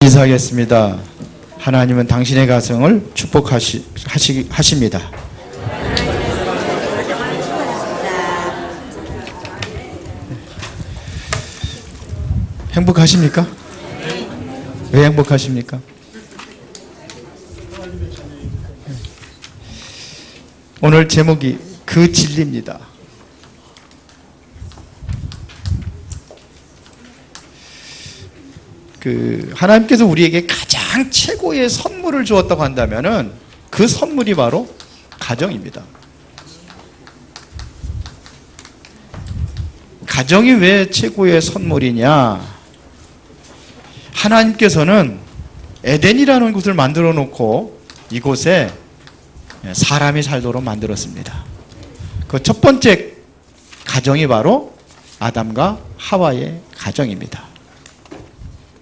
인사하겠습니다. 하나님은 당신의 가정을 축복하십니다. 행복하십니까? 왜 행복하십니까? 오늘 제목이 그 진리입니다. 하나님께서 우리에게 가장 최고의 선물을 주었다고 한다면은 그 선물이 바로 가정입니다. 가정이 왜 최고의 선물이냐? 하나님께서는 에덴이라는 곳을 만들어 놓고 이곳에 사람이 살도록 만들었습니다. 그 첫 번째 가정이 바로 아담과 하와의 가정입니다.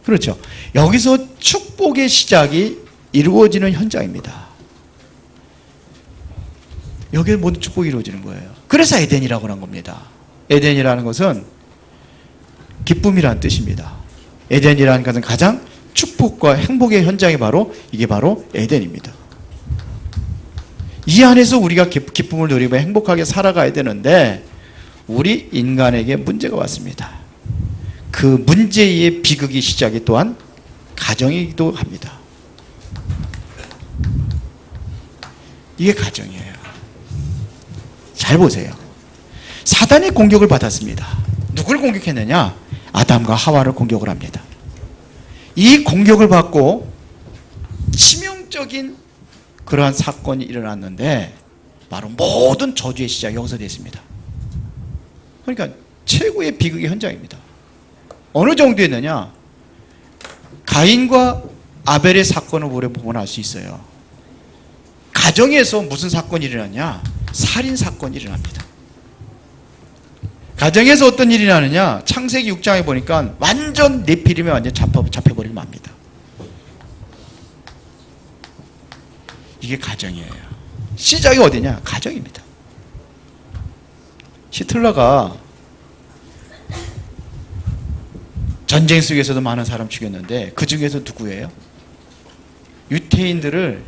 그렇죠. 여기서 축복의 시작이 이루어지는 현장입니다. 여기에 모든 축복이 이루어지는 거예요. 그래서 에덴이라고 한 겁니다. 에덴이라는 것은 기쁨이라는 뜻입니다. 에덴이라는 것은 가장 축복과 행복의 현장이 이게 바로 에덴입니다. 이 안에서 우리가 기쁨을 누리고 행복하게 살아가야 되는데 우리 인간에게 문제가 왔습니다. 그 문제의 비극이 시작이 또한 가정이기도 합니다. 이게 가정이에요. 잘 보세요. 사단의 공격을 받았습니다. 누굴 공격했느냐? 아담과 하와를 공격을 합니다. 이 공격을 받고 치명적인 그러한 사건이 일어났는데 바로 모든 저주의 시작이 여기서 됐습니다. 그러니까 최고의 비극의 현장입니다. 어느 정도였느냐? 가인과 아벨의 사건을 우리가 보면 알 수 있어요. 가정에서 무슨 사건이 일어났냐? 살인 사건이 일어납니다. 가정에서 어떤 일이 나느냐? 창세기 6장에 보니까 완전 네피림에 완전 잡혀버리면 맙니다. 이게 가정이에요. 시작이 어디냐? 가정입니다. 히틀러가 전쟁 속에서도 많은 사람 죽였는데 그 중에서 누구예요? 유태인들을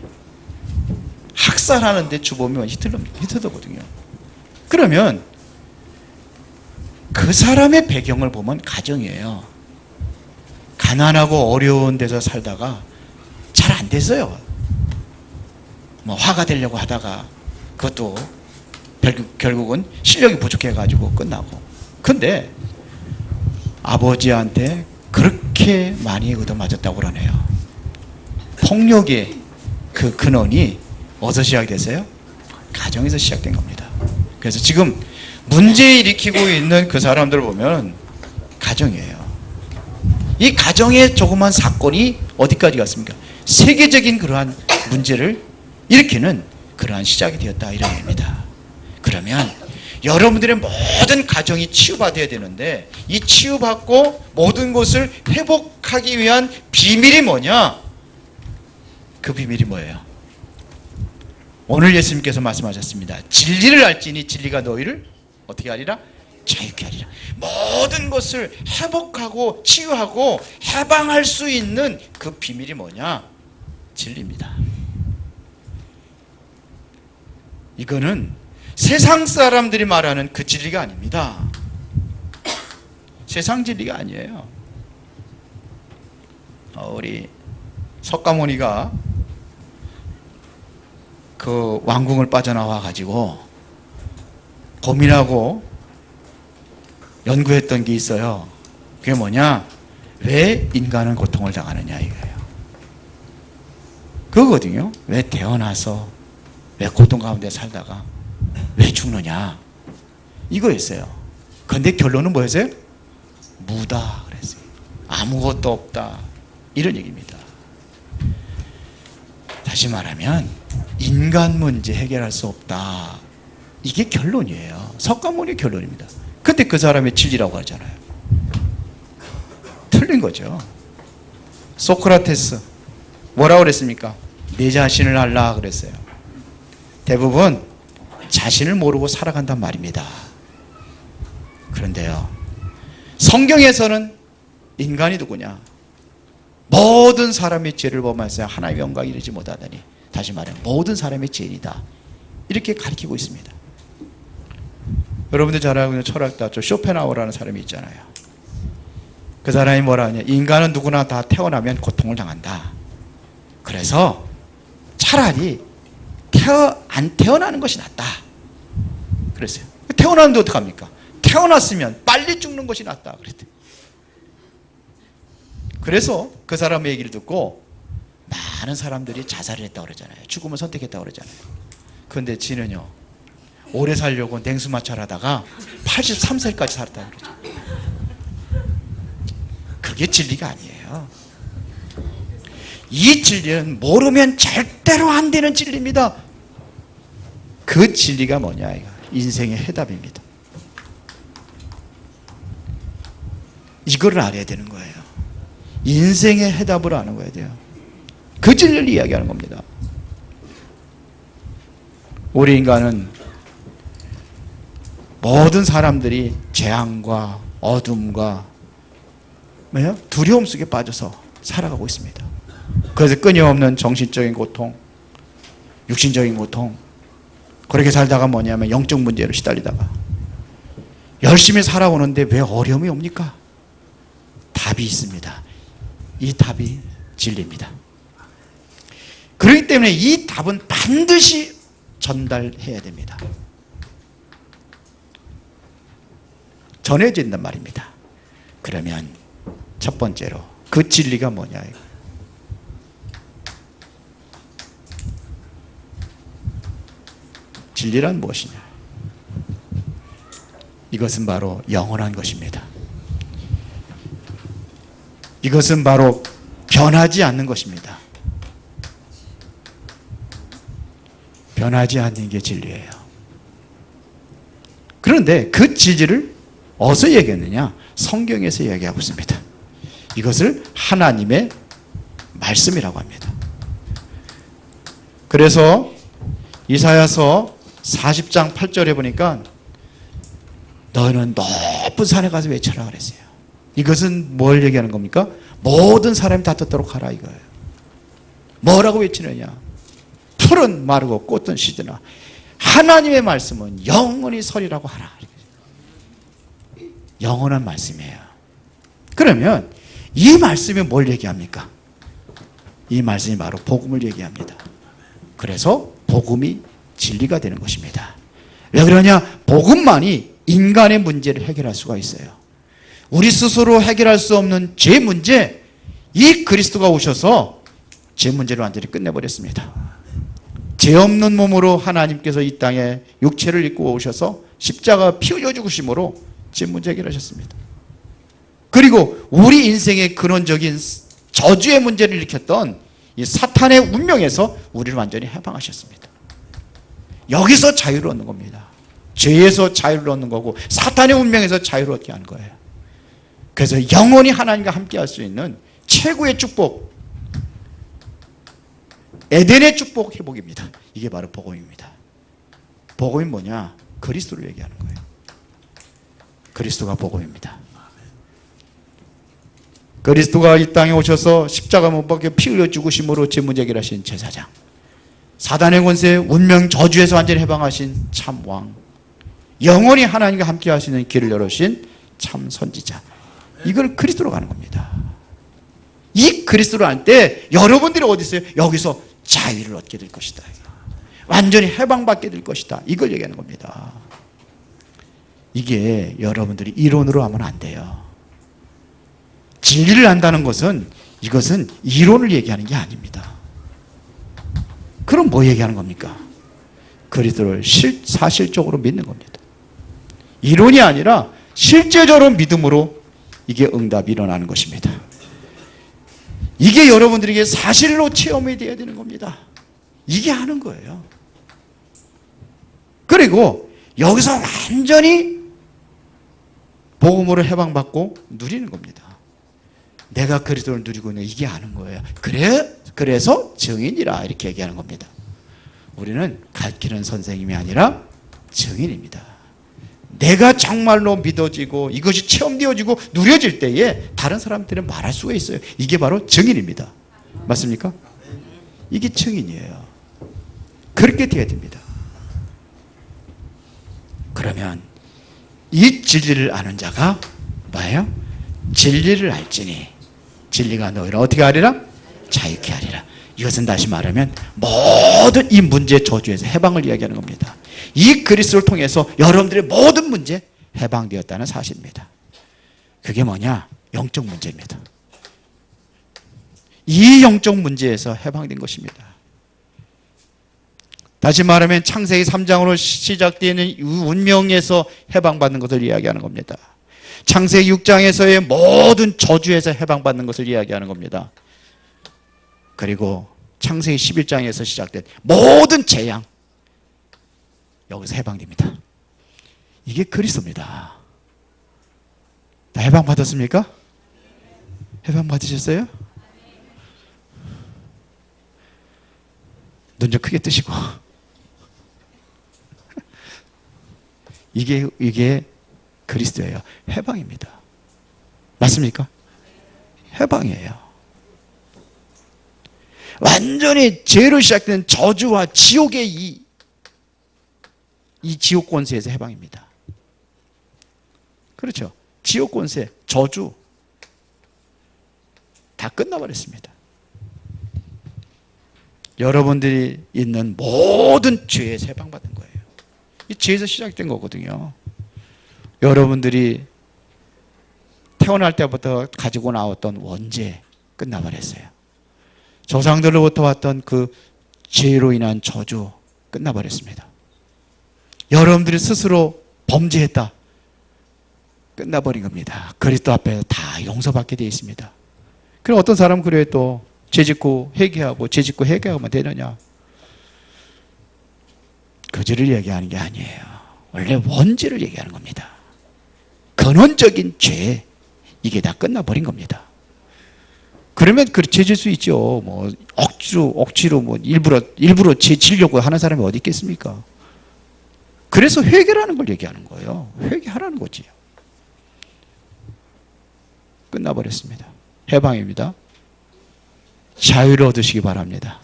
학살하는데 주범이 히틀러거든요. 그러면 그 사람의 배경을 보면 가정이에요. 가난하고 어려운 데서 살다가 잘 안 됐어요. 화가 되려고 하다가 그것도 결국은 실력이 부족해가지고 끝나고. 근데 아버지한테 그렇게 많이 얻어맞았다고 그러네요. 폭력의 그 근원이 어디서 시작이 됐어요? 가정에서 시작된 겁니다. 그래서 지금 문제 일으키고 있는 그 사람들을 보면 가정이에요. 이 가정의 조그만 사건이 어디까지 갔습니까? 세계적인 그러한 문제를 일으키는 그러한 시작이 되었다 이런 얘기입니다. 그러면 여러분들의 모든 가정이 치유받아야 되는데 이 치유받고 모든 것을 회복하기 위한 비밀이 뭐냐? 그 비밀이 뭐예요? 오늘 예수님께서 말씀하셨습니다. 진리를 알지니 진리가 너희를 어떻게 하리라? 자유케 하리라. 모든 것을 회복하고 치유하고 해방할 수 있는 그 비밀이 뭐냐? 진리입니다. 이거는 세상 사람들이 말하는 그 진리가 아닙니다. 세상 진리가 아니에요. 우리 석가모니가 그 왕궁을 빠져나와 가지고 고민하고 연구했던 게 있어요. 그게 뭐냐? 왜 인간은 고통을 당하느냐 이거예요. 그거거든요. 왜 태어나서 왜 고통 가운데 살다가 왜 죽느냐 이거였어요. 근데 결론은 뭐였어요? 무다 그랬어요. 아무것도 없다 이런 얘기입니다. 다시 말하면 인간 문제 해결할 수 없다 이게 결론이에요. 석가모니 결론입니다. 근데 그 사람의 진리라고 하잖아요. 틀린 거죠. 소크라테스 뭐라고 그랬습니까? 내 자신을 알라 그랬어요. 대부분 자신을 모르고 살아간단 말입니다. 그런데요, 성경에서는 인간이 누구냐? 모든 사람의 죄를 범하여서 하나님의 영광에 이르지 못하다니, 다시 말해 모든 사람의 죄인이다, 이렇게 가르치고 있습니다. 여러분들 잘 알고 있는 철학자 쇼펜하우어라는 사람이 있잖아요. 그 사람이 뭐라 하냐, 인간은 누구나 다 태어나면 고통을 당한다. 그래서 차라리 안 태어나는 것이 낫다 그랬어요. 태어났는데 어떡합니까? 태어났으면 빨리 죽는 것이 낫다 그랬대요. 그래서 그 사람의 얘기를 듣고 많은 사람들이 자살을 했다고 그러잖아요. 죽음을 선택했다고 그러잖아요. 그런데 지는요, 오래 살려고 냉수마찰 하다가 83세까지 살았다고 그러죠. 그게 진리가 아니에요. 이 진리는 모르면 절대로 안 되는 진리입니다. 그 진리가 뭐냐, 이거 인생의 해답입니다. 이걸 알아야 되는 거예요. 인생의 해답을 아는 거야 돼요. 그 진리를 이야기하는 겁니다. 우리 인간은 모든 사람들이 재앙과 어둠과 두려움 속에 빠져서 살아가고 있습니다. 그래서 끊임없는 정신적인 고통, 육신적인 고통, 그렇게 살다가 뭐냐면 영적 문제로 시달리다가 열심히 살아오는데 왜 어려움이 옵니까? 답이 있습니다. 이 답이 진리입니다. 그렇기 때문에 이 답은 반드시 전달해야 됩니다. 전해진단 말입니다. 그러면 첫 번째로 그 진리가 뭐냐, 진리란 무엇이냐? 이것은 바로 영원한 것입니다. 이것은 바로 변하지 않는 것입니다. 변하지 않는 게 진리예요. 그런데 그 진리를 어디서 얘기했느냐? 성경에서 얘기하고 있습니다. 이것을 하나님의 말씀이라고 합니다. 그래서 이사야서 40장 8절에 보니까 너희는 높은 산에 가서 외쳐라 그랬어요. 이것은 뭘 얘기하는 겁니까? 모든 사람이 다 듣도록 하라 이거예요. 뭐라고 외치느냐? 풀은 마르고 꽃은 시드나 하나님의 말씀은 영원히 서리라고 하라. 영원한 말씀이에요. 그러면 이 말씀이 뭘 얘기합니까? 이 말씀이 바로 복음을 얘기합니다. 그래서 복음이 진리가 되는 것입니다. 왜 그러냐? 복음만이 인간의 문제를 해결할 수가 있어요. 우리 스스로 해결할 수 없는 죄 문제, 이 그리스도가 오셔서 죄 문제를 완전히 끝내버렸습니다. 죄 없는 몸으로 하나님께서 이 땅에 육체를 입고 오셔서 십자가 피 흘려 죽으심으로 죄 문제 해결하셨습니다. 그리고 우리 인생의 근원적인 저주의 문제를 일으켰던 이 사탄의 운명에서 우리를 완전히 해방하셨습니다. 여기서 자유를 얻는 겁니다. 죄에서 자유를 얻는 거고 사탄의 운명에서 자유를 얻게 하는 거예요. 그래서 영원히 하나님과 함께 할 수 있는 최고의 축복, 에덴의 축복 회복입니다. 이게 바로 복음입니다. 복음이 뭐냐? 그리스도를 얘기하는 거예요. 그리스도가 복음입니다. 그리스도가 이 땅에 오셔서 십자가 못 박혀 피 흘려 죽으심으로 죄 문제 해결하신 제사장, 사단의 권세, 운명 저주에서 완전히 해방하신 참 왕, 영원히 하나님과 함께 하시는 길을 열으신 참 선지자, 이걸 그리스도로 가는 겁니다. 이 그리스도를 알 때 여러분들이 어디 있어요? 여기서 자유를 얻게 될 것이다. 완전히 해방받게 될 것이다. 이걸 얘기하는 겁니다. 이게 여러분들이 이론으로 하면 안 돼요. 진리를 안다는 것은 이것은 이론을 얘기하는 게 아닙니다. 그럼 뭐 얘기하는 겁니까? 그리스도를 사실적으로 믿는 겁니다. 이론이 아니라 실제적으로 믿음으로 이게 응답이 일어나는 것입니다. 이게 여러분들에게 사실로 체험이 되어야 되는 겁니다. 이게 하는 거예요. 그리고 여기서 완전히 복음으로 해방받고 누리는 겁니다. 내가 그리스도를 누리고 있는 이게 아는 거예요. 그래서 증인이라 이렇게 얘기하는 겁니다. 우리는 가르치는 선생님이 아니라 증인입니다. 내가 정말로 믿어지고 이것이 체험되어지고 누려질 때에 다른 사람들은 말할 수가 있어요. 이게 바로 증인입니다. 맞습니까? 이게 증인이에요. 그렇게 돼야 됩니다. 그러면 이 진리를 아는 자가 뭐예요? 진리를 알지니 진리가 너희를 어떻게 하리라? 자유케 하리라. 이것은 다시 말하면 모든 이 문제 저주에서 해방을 이야기하는 겁니다. 이 그리스도를 통해서 여러분들의 모든 문제 해방되었다는 사실입니다. 그게 뭐냐? 영적 문제입니다. 이 영적 문제에서 해방된 것입니다. 다시 말하면 창세기 3장으로 시작되는 운명에서 해방받는 것을 이야기하는 겁니다. 창세기 6장에서의 모든 저주에서 해방받는 것을 이야기하는 겁니다. 그리고 창세기 11장에서 시작된 모든 재앙, 여기서 해방됩니다. 이게 그리스도입니다. 다 해방받았습니까? 해방받으셨어요? 눈 좀 크게 뜨시고. 이게 그리스도예요. 해방입니다. 맞습니까? 해방이에요. 완전히 죄로 시작된 저주와 지옥의 이 지옥 권세에서 해방입니다. 그렇죠. 지옥 권세, 저주 다 끝나버렸습니다. 여러분들이 있는 모든 죄에서 해방받은 거예요. 이 죄에서 시작된 거거든요. 여러분들이 태어날 때부터 가지고 나왔던 원죄 끝나버렸어요. 조상들로부터 왔던 그 죄로 인한 저주 끝나버렸습니다. 여러분들이 스스로 범죄했다. 끝나버린 겁니다. 그리스도 앞에 다 용서받게 되어 있습니다. 그럼 어떤 사람은 그래요. 또 죄짓고 회개하고 죄짓고 회개하면 되느냐? 그 죄를 얘기하는 게 아니에요. 원래 원죄를 얘기하는 겁니다. 근원적인 죄, 이게 다 끝나버린 겁니다. 그러면 그 죄질 수 있죠. 뭐 억지로 뭐 일부러 죄 지려고 하는 사람이 어디 있겠습니까? 그래서 회개라는 걸 얘기하는 거예요. 회개하라는 거지. 끝나버렸습니다. 해방입니다. 자유를 얻으시기 바랍니다.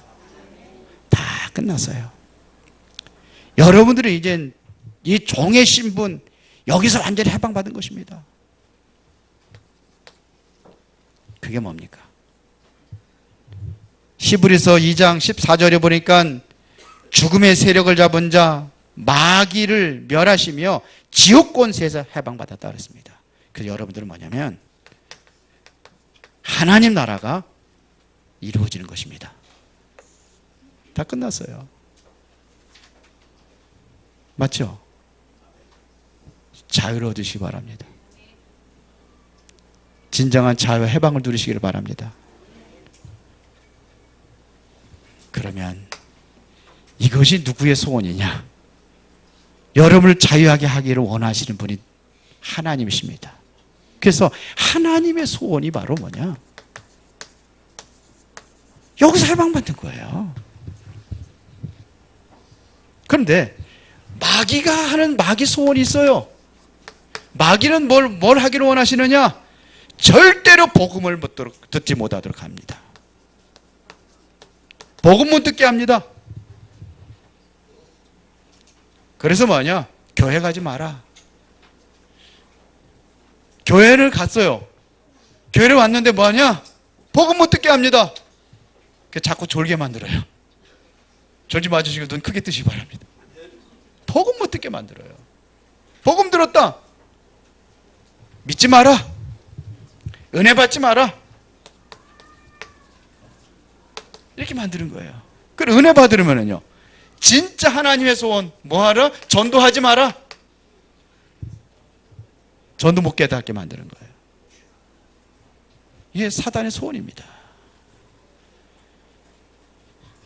다 끝났어요. 여러분들은 이젠 이 종의 신분, 여기서 완전히 해방받은 것입니다. 그게 뭡니까? 히브리서 2장 14절에 보니까 죽음의 세력을 잡은 자 마귀를 멸하시며 지옥 권세에서 해방받았다 그랬습니다. 그래서 여러분들은 뭐냐면 하나님 나라가 이루어지는 것입니다. 다 끝났어요. 맞죠? 자유를 얻으시기 바랍니다. 진정한 자유 해방을 누리시기를 바랍니다. 그러면 이것이 누구의 소원이냐? 여러분을 자유하게 하기를 원하시는 분이 하나님이십니다. 그래서 하나님의 소원이 바로 뭐냐? 여기서 해방받는 거예요. 그런데 마귀가 하는 마귀 소원이 있어요. 마귀는 뭘 하기를 원하시느냐? 절대로 복음을 듣지 못하도록 합니다. 복음 못 듣게 합니다. 그래서 뭐냐? 교회 가지 마라. 교회를 갔어요. 교회를 왔는데 뭐하냐? 복음 못 듣게 합니다. 자꾸 졸게 만들어요. 졸지 마주시고 눈 크게 뜨시기 바랍니다. 복음 못 듣게 만들어요. 복음 들었다. 믿지 마라. 은혜 받지 마라. 이렇게 만드는 거예요. 그럼 은혜 받으려면요, 진짜 하나님의 소원 뭐하라? 전도하지 마라. 전도 못 깨닫게 만드는 거예요. 이게 사단의 소원입니다.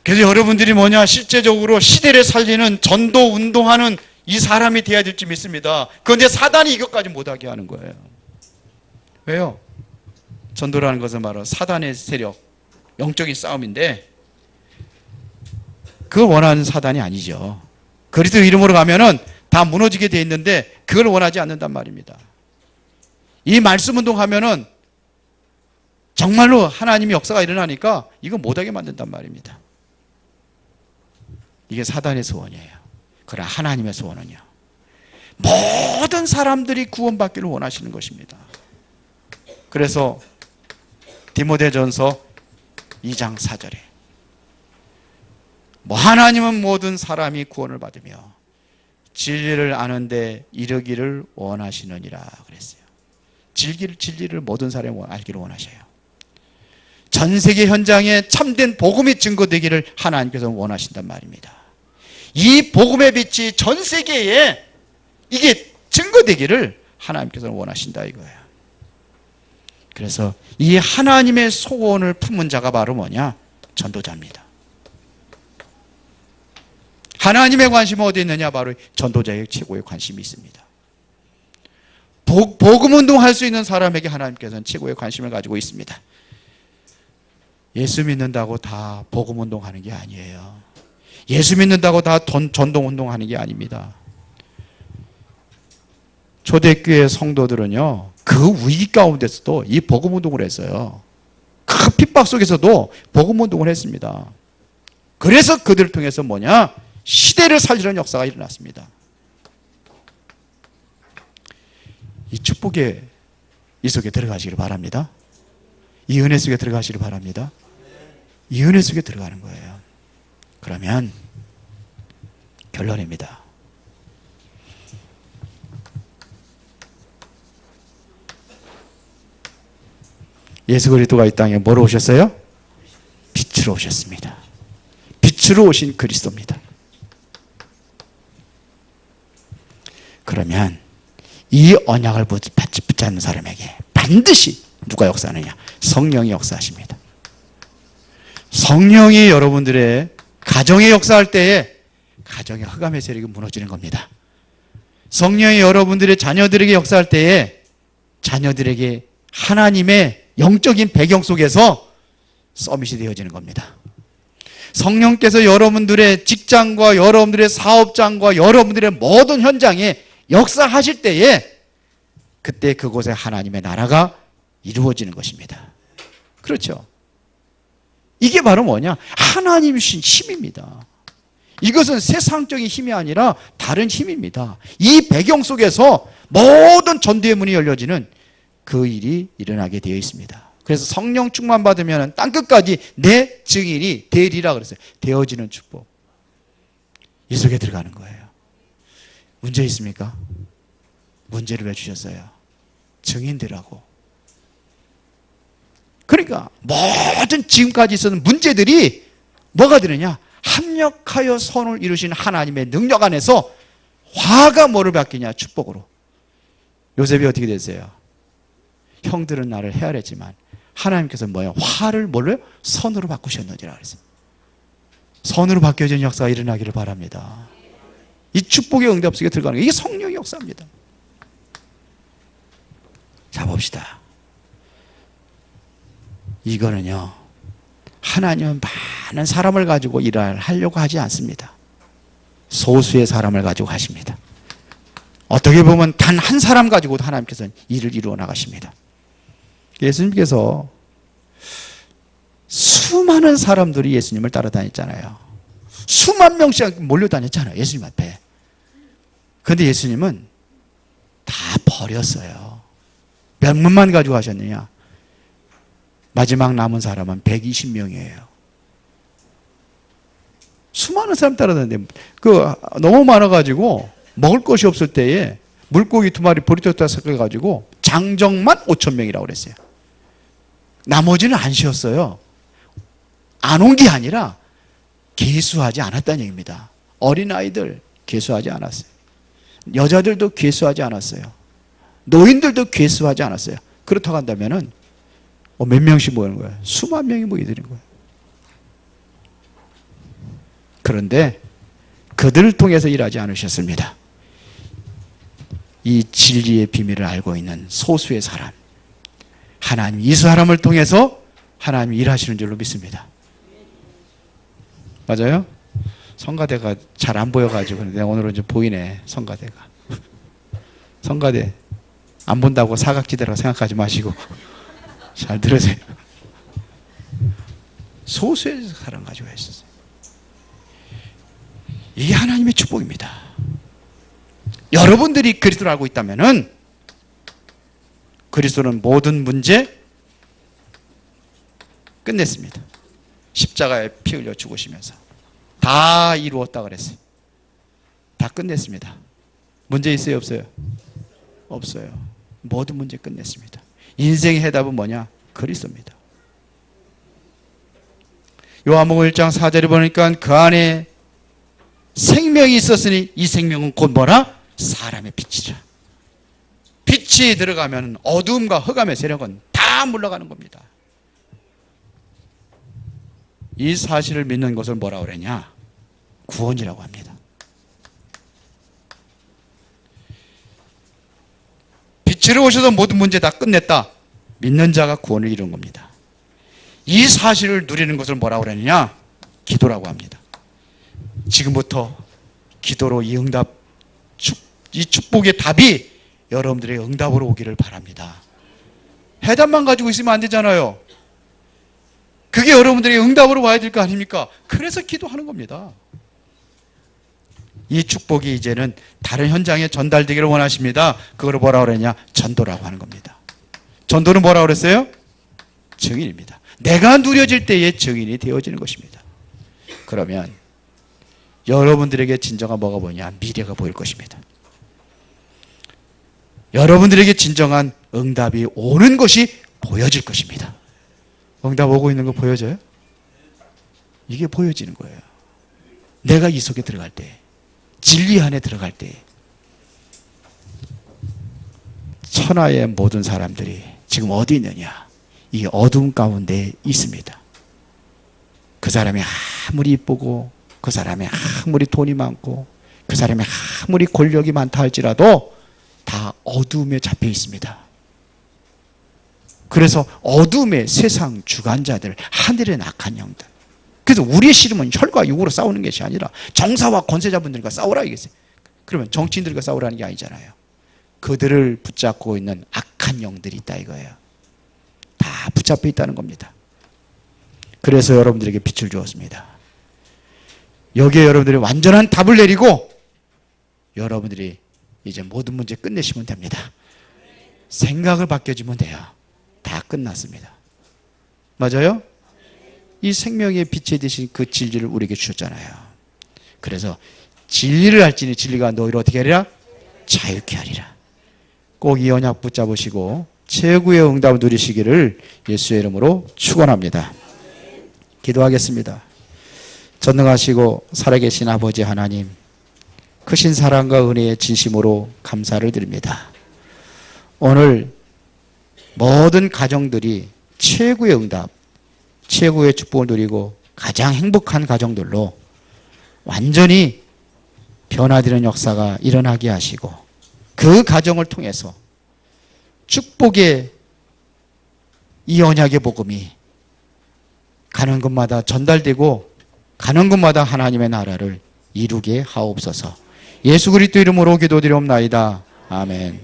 그래서 여러분들이 뭐냐? 실제적으로 시대를 살리는 전도 운동하는 이 사람이 돼야 될지 믿습니다. 그런데 사단이 이것까지 못하게 하는 거예요. 왜요? 전도라는 것은 바로 사단의 세력, 영적인 싸움인데 그걸 원하는 사단이 아니죠. 그리스도 이름으로 가면은 다 무너지게 돼 있는데 그걸 원하지 않는단 말입니다. 이 말씀 운동하면은 정말로 하나님의 역사가 일어나니까 이거 못하게 만든단 말입니다. 이게 사단의 소원이에요. 그러나 하나님의 소원은요, 모든 사람들이 구원받기를 원하시는 것입니다. 그래서 디모데전서 2장 4절에 하나님은 모든 사람이 구원을 받으며 진리를 아는데 이르기를 원하시느니라 그랬어요. 진리를 모든 사람이 알기를 원하셔요. 전 세계 현장에 참된 복음이 증거되기를 하나님께서 원하신단 말입니다. 이 복음의 빛이 전 세계에 이게 증거되기를 하나님께서 원하신다 이거예요. 그래서 이 하나님의 소원을 품은 자가 바로 뭐냐? 전도자입니다. 하나님의 관심은 어디 있느냐? 바로 전도자의 최고의 관심이 있습니다. 복음 운동할 수 있는 사람에게 하나님께서는 최고의 관심을 가지고 있습니다. 예수 믿는다고 다 복음 운동하는 게 아니에요. 예수 믿는다고 다 전도 운동하는 게 아닙니다. 초대교회 성도들은요, 그 위기 가운데서도 이 복음 운동을 했어요. 그 핍박 속에서도 복음 운동을 했습니다. 그래서 그들을 통해서 뭐냐? 시대를 살리는 역사가 일어났습니다. 이 축복의 이 속에 들어가시기를 바랍니다. 이 은혜 속에 들어가시기를 바랍니다. 이 은혜 속에 들어가는 거예요. 그러면 결론입니다. 예수 그리스도가 이 땅에 뭐로 오셨어요? 빛으로 오셨습니다. 빛으로 오신 그리스도입니다. 그러면 이 언약을 붙잡는 사람에게 반드시 누가 역사하느냐? 성령이 역사하십니다. 성령이 여러분들의 가정에 역사할 때에 가정의 흑암의 세력이 무너지는 겁니다. 성령이 여러분들의 자녀들에게 역사할 때에 자녀들에게 하나님의 영적인 배경 속에서 서밋이 되어지는 겁니다. 성령께서 여러분들의 직장과 여러분들의 사업장과 여러분들의 모든 현장에 역사하실 때에 그때 그곳에 하나님의 나라가 이루어지는 것입니다. 그렇죠? 이게 바로 뭐냐? 하나님이 주신 힘입니다. 이것은 세상적인 힘이 아니라 다른 힘입니다. 이 배경 속에서 모든 전도의 문이 열려지는 그 일이 일어나게 되어 있습니다. 그래서 성령 충만 받으면 땅끝까지 내 증인이 되리라 그랬어요. 되어지는 축복. 이 속에 들어가는 거예요. 문제 있습니까? 문제를 왜 주셨어요? 증인되라고. 그러니까 모든 지금까지 있었던 문제들이 뭐가 되느냐? 합력하여 선을 이루신 하나님의 능력 안에서 화가 뭐를 바뀌냐? 축복으로. 요셉이 어떻게 됐어요? 형들은 나를 헤아렸지만 하나님께서 뭐예요? 화를 뭘로? 선으로 바꾸셨느니라 그랬어요. 선으로 바뀌어진 역사가 일어나기를 바랍니다. 이 축복의 응답 속에 들어가는 거예요. 이게 성령의 역사입니다. 자, 봅시다. 이거는요, 하나님은 많은 사람을 가지고 일을 하려고 하지 않습니다. 소수의 사람을 가지고 하십니다. 어떻게 보면 단 한 사람 가지고도 하나님께서는 일을 이루어 나가십니다. 예수님께서 수많은 사람들이 예수님을 따라다녔잖아요. 수만 명씩 몰려다녔잖아요. 예수님 앞에. 그런데 예수님은 다 버렸어요. 몇 명만 가지고 하셨느냐? 마지막 남은 사람은 120명이에요. 수많은 사람 따라다녔는데 너무 많아가지고 먹을 것이 없을 때에 물고기 2마리 보리떡 섞어가지고 장정만 5,000명이라고 그랬어요. 나머지는 안 쉬었어요. 안 온 게 아니라 계수하지 않았다는 얘기입니다. 어린아이들 계수하지 않았어요. 여자들도 계수하지 않았어요. 노인들도 계수하지 않았어요. 그렇다고 한다면은 몇 명씩 모이는 거예요? 수만 명이 모이는 거예요. 그런데 그들을 통해서 일하지 않으셨습니다. 이 진리의 비밀을 알고 있는 소수의 사람, 하나님 이 사람을 통해서 하나님이 일하시는 줄로 믿습니다. 맞아요? 성가대가 잘 안 보여가지고 근데 오늘은 좀 보이네. 성가대가. 성가대 안 본다고 사각지대라고 생각하지 마시고 잘 들으세요. 소수의 사람 가지고 있었어요. 이게 하나님의 축복입니다. 여러분들이 그리스도를 알고 있다면은 그리스도는 모든 문제 끝냈습니다. 십자가에 피 흘려 죽으시면서 다 이루었다 그랬어요. 다 끝냈습니다. 문제 있어요, 없어요? 없어요. 모든 문제 끝냈습니다. 인생의 해답은 뭐냐? 그리스도입니다. 요한복음 1장 4절에 보니까 그 안에 생명이 있었으니 이 생명은 곧 뭐라? 사람의 빛이라. 빛이 들어가면 어두움과 흑암의 세력은 다 물러가는 겁니다. 이 사실을 믿는 것을 뭐라고 그러냐? 구원이라고 합니다. 빛으로 오셔서 모든 문제 다 끝냈다. 믿는 자가 구원을 이루는 겁니다. 이 사실을 누리는 것을 뭐라고 그러느냐? 기도라고 합니다. 지금부터 기도로 이 응답, 이 축복의 답이 여러분들의 응답으로 오기를 바랍니다. 해답만 가지고 있으면 안 되잖아요. 그게 여러분들의 응답으로 와야 될 거 아닙니까? 그래서 기도하는 겁니다. 이 축복이 이제는 다른 현장에 전달되기를 원하십니다. 그걸 뭐라고 그러냐? 전도라고 하는 겁니다. 전도는 뭐라고 그랬어요? 증인입니다. 내가 누려질 때에 증인이 되어지는 것입니다. 그러면 여러분들에게 진정한 뭐가 보이냐? 미래가 보일 것입니다. 여러분들에게 진정한 응답이 오는 것이 보여질 것입니다. 응답 오고 있는 거 보여져요? 이게 보여지는 거예요. 내가 이 속에 들어갈 때, 진리 안에 들어갈 때, 천하의 모든 사람들이 지금 어디 있느냐? 이 어둠 가운데 있습니다. 그 사람이 아무리 이쁘고, 그 사람이 아무리 돈이 많고, 그 사람이 아무리 권력이 많다 할지라도 다 어둠에 잡혀 있습니다. 그래서 어둠의 세상 주관자들, 하늘의 악한 영들. 그래서 우리의 씨름은 혈과 육으로 싸우는 것이 아니라 정사와 권세자분들과 싸우라 이겠어요. 그러면 정치인들과 싸우라는 게 아니잖아요. 그들을 붙잡고 있는 악한 영들이 있다 이거예요. 다 붙잡혀 있다는 겁니다. 그래서 여러분들에게 빛을 주었습니다. 여기에 여러분들이 완전한 답을 내리고 여러분들이 이제 모든 문제 끝내시면 됩니다. 생각을 바뀌어주면 돼요. 다 끝났습니다. 맞아요? 이 생명의 빛에 대신 그 진리를 우리에게 주셨잖아요. 그래서 진리를 알지니 진리가 너희를 어떻게 하리라? 자유케 하리라. 꼭 이 언약 붙잡으시고 최고의 응답을 누리시기를 예수의 이름으로 축원합니다. 기도하겠습니다. 전능하시고 살아계신 아버지 하나님, 크신 사랑과 은혜의 진심으로 감사를 드립니다. 오늘 모든 가정들이 최고의 응답, 최고의 축복을 누리고 가장 행복한 가정들로 완전히 변화되는 역사가 일어나게 하시고 그 가정을 통해서 축복의 이 언약의 복음이 가는 곳마다 전달되고 가는 곳마다 하나님의 나라를 이루게 하옵소서. 예수 그리스도 이름으로 기도드리옵나이다. 아멘.